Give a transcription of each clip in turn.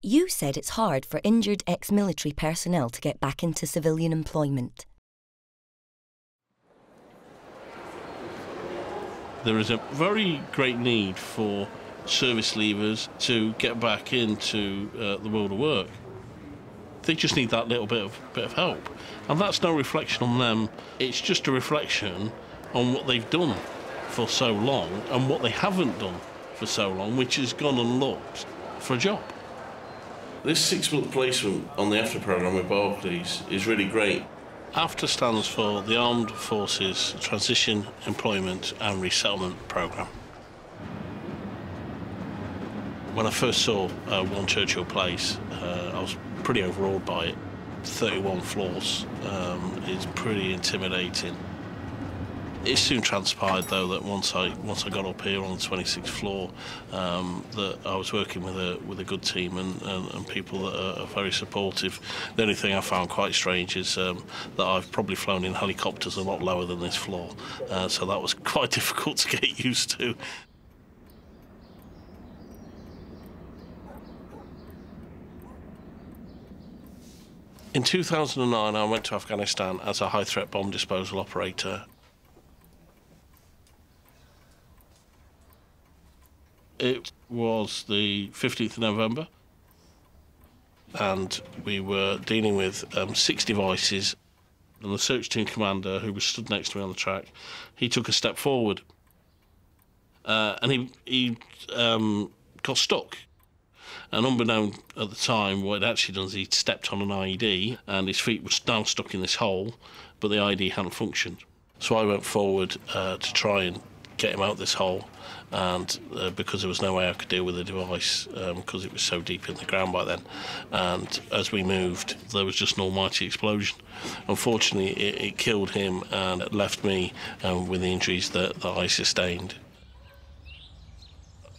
You said it's hard for injured ex-military personnel to get back into civilian employment. There is a very great need for service leavers to get back into the world of work. They just need that little bit of help. And that's no reflection on them. It's just a reflection on what they've done for so long and what they haven't done for so long, which has gone and looked for a job. This 6-month placement on the AFTER programme with Barclays is really great. AFTER stands for the Armed Forces Transition, Employment and Resettlement Programme. When I first saw One Churchill Place, I was pretty overawed by it. 31 floors is pretty intimidating. It soon transpired, though, that once I got up here on the 26th floor, that I was working with a good team and people that are very supportive. The only thing I found quite strange is that I've probably flown in helicopters a lot lower than this floor, so that was quite difficult to get used to. In 2009, I went to Afghanistan as a high-threat bomb disposal operator. It was the 15th of November, and we were dealing with 6 devices, and the search team commander, who was stood next to me on the track, he took a step forward, and he got stuck. And unbeknown at the time, what he'd actually done is he'd stepped on an IED, and his feet were now stuck in this hole, but the IED hadn't functioned. So I went forward to try and get him out this hole, and because there was no way I could deal with the device because it was so deep in the ground by then, and as we moved there was just an almighty explosion. Unfortunately it killed him and it left me with the injuries that I sustained.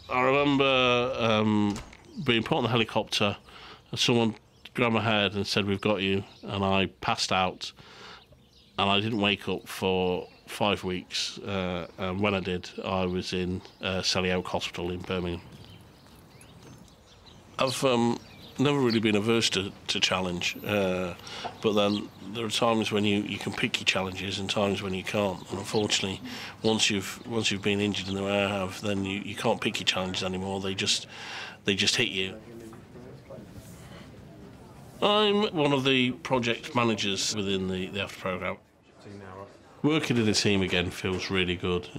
I remember being put on the helicopter and someone grabbed my head and said, "We've got you," and I passed out and I didn't wake up for 5 weeks, and when I did, I was in Selly Oak Hospital in Birmingham. I've never really been averse to challenge, but then there are times when you can pick your challenges and times when you can't. And unfortunately, once you've been injured in the way I have, then you can't pick your challenges anymore. They just hit you. I'm one of the project managers within the AFTER programme. Working in a team again feels really good.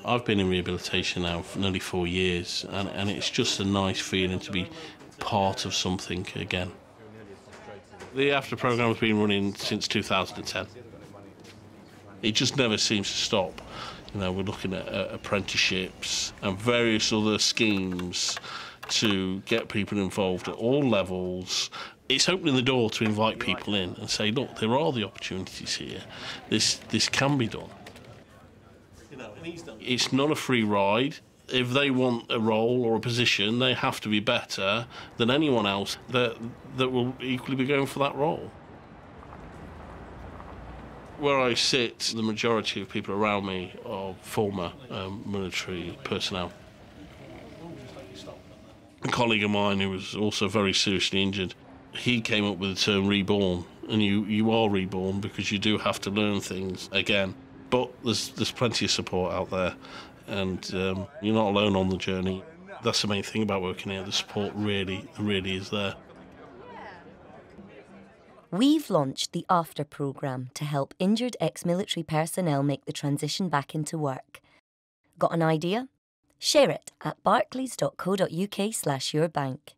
I've been in rehabilitation now for nearly 4 years, and it's just a nice feeling to be part of something again. The AFTER programme has been running since 2010. It just never seems to stop. You know, we're looking at apprenticeships and various other schemes to get people involved at all levels. It's opening the door to invite people in and say, look, there are the opportunities here. This can be done. It's not a free ride. If they want a role or a position, they have to be better than anyone else that will equally be going for that role. Where I sit, the majority of people around me are former military personnel. A colleague of mine who was also very seriously injured, he came up with the term reborn, and you are reborn because you do have to learn things again. But there's plenty of support out there, and you're not alone on the journey. That's the main thing about working here. The support really is there. We've launched the AFTER programme to help injured ex-military personnel make the transition back into work. Got an idea? Share it at barclays.co.uk/yourbank.